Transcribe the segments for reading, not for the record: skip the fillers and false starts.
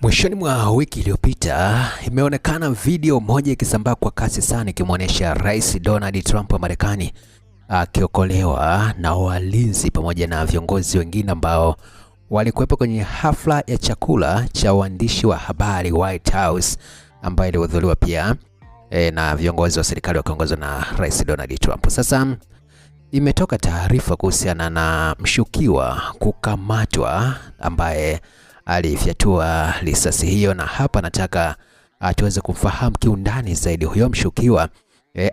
Mwishoni mwa wiki iliyopita imeonekana video moja ikisambaa kwa kasi sana ikimwonyesha Rais Donald Trump wa Marekani akiokolewa na walinzi pamoja na viongozi wengine ambao walikuwepo kwenye hafla ya chakula cha waandishi wa habari White House, ambayo ilihudhuriwa pia na viongozi wa serikali wakiongozwa na Rais Donald Trump. Sasa imetoka taarifa kuhusiana na mshukiwa kukamatwa ambaye alifyatua risasi hiyo, na hapa nataka tuweze kumfahamu kiundani zaidi huyo mshukiwa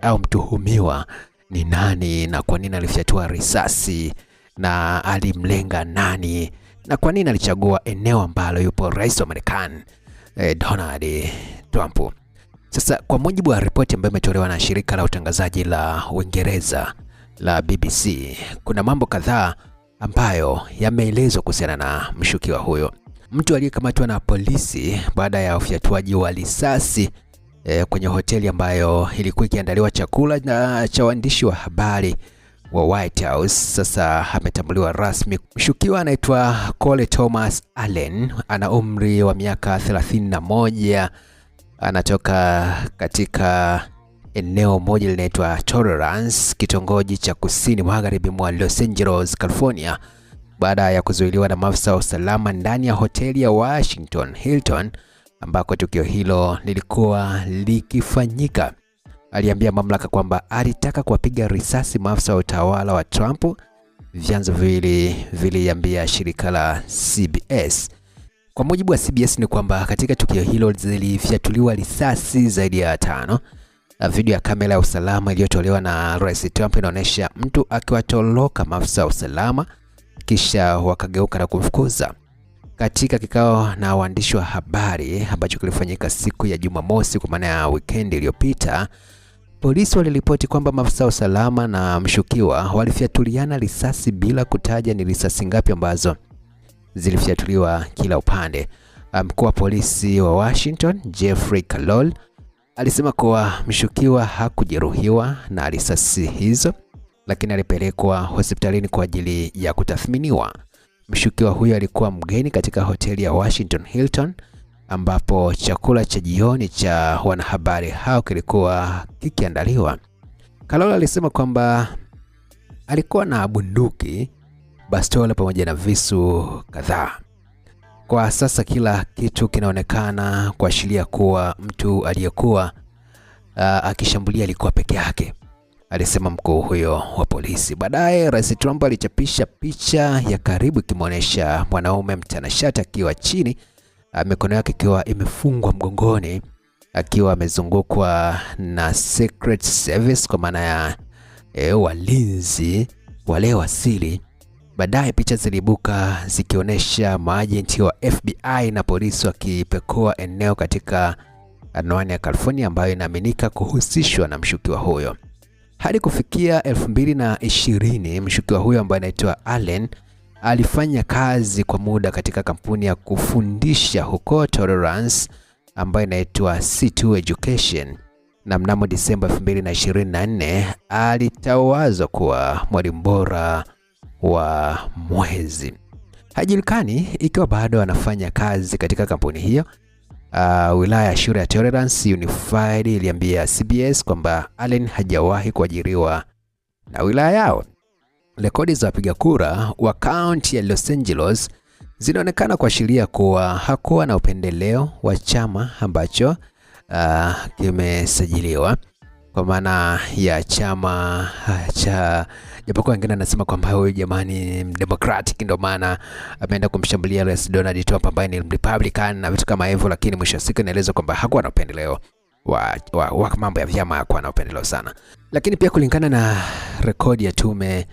au mtuhumiwa ni nani na kwa nini alifyatua risasi na alimlenga nani na kwa nini alichagua eneo ambalo yupo rais wa Marekani Donald Trump. Sasa kwa mujibu wa ripoti ambayo imetolewa na shirika la utangazaji la Uingereza la BBC, kuna mambo kadhaa ambayo yameelezwa kuhusiana na mshukiwa huyo. Mtu aliyekamatwa na polisi baada ya ufyatuaji wa risasi kwenye hoteli ambayo ilikuwa ikiandaliwa chakula na cha waandishi wa habari wa White House. Sasa ametambuliwa rasmi. Mshukiwa anaitwa Cole Thomas Allen, ana umri wa miaka 31, anatoka katika eneo moja linaitwa Tolerance, kitongoji cha kusini magharibi mwa Los Angeles, California, baada ya kuzuiliwa na maafisa wa usalama ndani ya hoteli ya Washington Hilton ambako tukio hilo lilikuwa likifanyika. Aliambia mamlaka kwamba alitaka kuwapiga risasi maafisa wa utawala wa Trump, vyanzo viliambia shirika la CBS. Kwa mujibu wa CBS ni kwamba katika tukio hilo zilifyatuliwa risasi zaidi ya 5. Video ya kamera ya usalama iliyotolewa na Rais Trump inaonyesha mtu akiwatoroka maafisa wa usalama kisha wakageuka na kumfukuza. Katika kikao na waandishi wa habari ambacho kilifanyika siku ya Jumamosi, kwa maana ya weekend iliyopita, polisi waliripoti kwamba maafisa wa usalama na mshukiwa walifyatuliana risasi bila kutaja ni risasi ngapi ambazo zilifyatuliwa kila upande. Mkuu wa polisi wa Washington Jeffrey Kalol alisema kuwa mshukiwa hakujeruhiwa na risasi hizo, lakini alipelekwa hospitalini kwa ajili ya kutathminiwa. Mshukiwa huyo alikuwa mgeni katika hoteli ya Washington Hilton ambapo chakula cha jioni cha wanahabari hao kilikuwa kikiandaliwa. Kalola alisema kwamba alikuwa na bunduki, bastola pamoja na visu kadhaa. Kwa sasa kila kitu kinaonekana kuashiria kuwa mtu aliyekuwa akishambulia alikuwa peke yake, alisema mkuu huyo wa polisi. Baadaye Rais Trump alichapisha picha ya karibu ikimwonyesha mwanaume mtanashati akiwa chini, mikono yake ikiwa imefungwa mgongoni, akiwa amezungukwa na Secret Service, kwa maana ya walinzi wale wasili. Baadaye picha ziliibuka zikionyesha maajenti wa FBI na polisi wakipekua eneo katika anwani ya California ambayo inaaminika kuhusishwa na mshukiwa huyo. Hadi kufikia 2020, mshukiwa huyo ambaye anaitwa Allen alifanya kazi kwa muda katika kampuni ya kufundisha huko Tolerance ambayo inaitwa C2 Education, na mnamo Disemba 2024 alitawazwa kuwa mwalimu bora wa mwezi. Hajulikani ikiwa bado anafanya kazi katika kampuni hiyo. Wilaya ya shule ya Tolerance Unified iliambia CBS kwamba Allen hajawahi kuajiriwa na wilaya yao. Rekodi za wapiga kura wa kaunti ya Los Angeles zinaonekana kuashiria kuwa hakuwa na upendeleo wa chama ambacho kimesajiliwa, kwa maana ya chama cha, japokuwa wengine anasema kwamba huyu jamani Democratic ndio maana ameenda kumshambulia Rais Donald Trump ambaye ni Republican na vitu kama hivyo, lakini mwisho wa siku inaelezwa kwamba hakuwa na upendeleo wa mambo ya vyama, hakuwa na upendeleo sana. Lakini pia kulingana na rekodi ya tume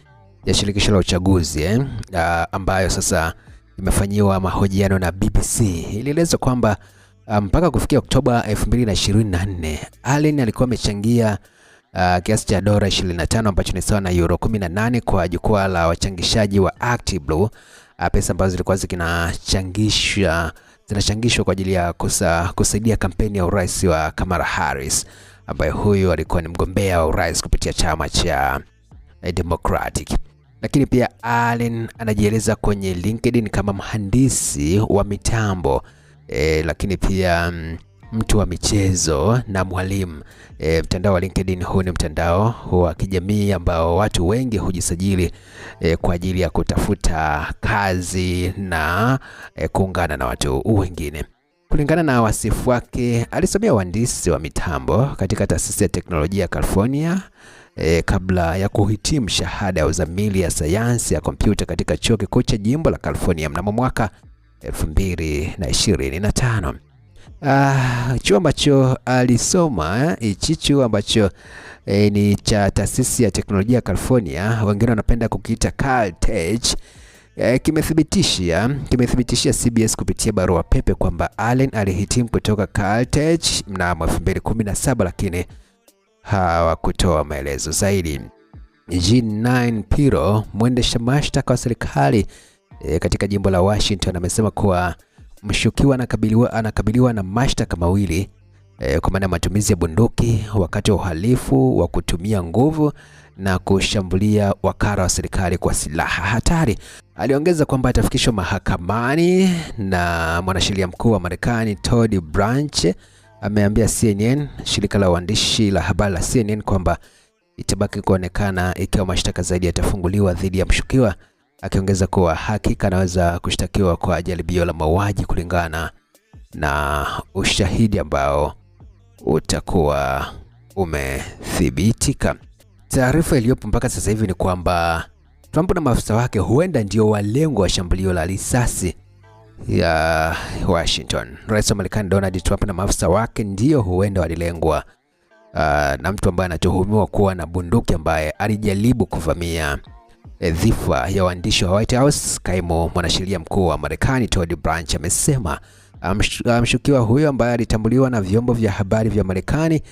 ya shirikisho la uchaguzi ambayo sasa imefanyiwa mahojiano na BBC, ilielezwa kwamba mpaka kufikia Oktoba 2024 Allen alikuwa amechangia kiasi cha dola 25 ambacho ni sawa na euro 18 kwa jukwaa la wachangishaji wa ActBlue, pesa ambazo zilikuwa zinachangishwa kwa ajili ya kusaidia kampeni ya urais wa Kamala Harris, ambaye huyu alikuwa ni mgombea wa urais kupitia chama cha Democratic. Lakini pia Allen anajieleza kwenye LinkedIn kama mhandisi wa mitambo lakini pia mtu wa michezo na mwalimu. Mtandao wa LinkedIn huu ni mtandao wa kijamii ambao watu wengi hujisajili kwa ajili ya kutafuta kazi na kuungana na watu wengine. Kulingana na wasifu wake, alisomea uhandisi wa mitambo katika taasisi ya teknolojia ya California kabla ya kuhitimu shahada ya uzamili ya sayansi ya kompyuta katika chuo kikuu cha jimbo la California mnamo mwaka 2025. Chuo ambacho alisoma, chuo ambacho ni cha taasisi ya teknolojia ya California, wengine wanapenda kukiita Caltech, kimethibitishia CBS kupitia barua pepe kwamba Allen alihitimu kutoka Caltech mnamo 2017, lakini hawakutoa maelezo zaidi. Jean Pirro, mwendesha mashtaka wa serikali katika jimbo la Washington, amesema kuwa mshukiwa anakabiliwa na mashtaka mawili kwa maana matumizi ya bunduki wakati wa uhalifu wa kutumia nguvu na kushambulia wakala wa serikali kwa silaha hatari. Aliongeza kwamba atafikishwa mahakamani, na mwanasheria mkuu wa Marekani Todd Blanche ameambia CNN, shirika la uandishi la habari la CNN, kwamba itabaki kuonekana ikiwa mashtaka zaidi yatafunguliwa dhidi ya mshukiwa, akiongeza kuwa hakika anaweza kushtakiwa kwa jaribio la mauaji kulingana na ushahidi ambao utakuwa umethibitika. Taarifa iliyopo mpaka sasa hivi ni kwamba Trump na maafisa wake huenda ndio walengwa wa shambulio la risasi ya Washington. Rais wa Marekani Donald Trump na maafisa wake ndio huenda walilengwa na mtu ambaye anatuhumiwa kuwa na bunduki ambaye alijaribu kuvamia dhifa ya waandishi wa White House. Kaimu mwanasheria mkuu wa Marekani Todd Blanche amesema mshukiwa huyo ambaye alitambuliwa na vyombo vya habari vya Marekani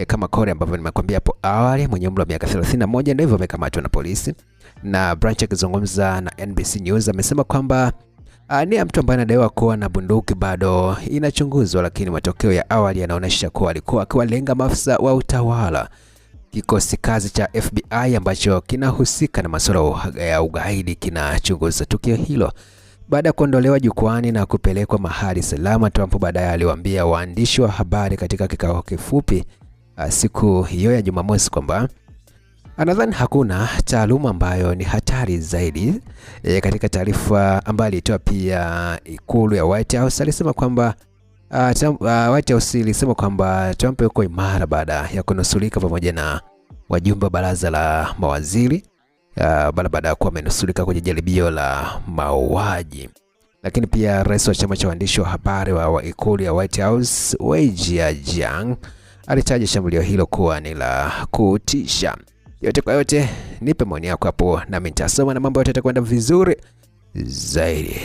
kama Corey, ambavyo nimekwambia hapo awali, mwenye umri wa miaka 31, ndio hivyo amekamatwa na polisi. Na Blanche akizungumza na NBC News amesema kwamba ni mtu ambaye anadaiwa kuwa na bunduki bado inachunguzwa, lakini matokeo ya awali yanaonyesha kuwa alikuwa akiwalenga maafisa wa utawala. Kikosi kazi cha FBI ambacho kinahusika na masuala ya ugaidi kinachunguza tukio hilo. Baada ya kuondolewa jukwani na kupelekwa mahali salama, Trump baadaye aliwaambia waandishi wa habari katika kikao kifupi siku hiyo ya Jumamosi kwamba anadhani hakuna taaluma ambayo ni hatari zaidi. Katika taarifa ambayo alitoa pia ikulu ya White House, alisema kwamba White House ilisema kwamba Trump yuko imara baada ya kunusurika pamoja na wajumbe wa baraza la mawaziri baada ya kuwa amenusurika kwenye jaribio la mauaji. Lakini pia rais wa chama cha waandishi wa habari wa ikulu ya White House, Wei Jiang, alitaja shambulio hilo kuwa ni la kutisha. Yote kwa yote, nipe maoni yako hapo na mimi nitasoma na mambo yote yatakwenda vizuri zaidi.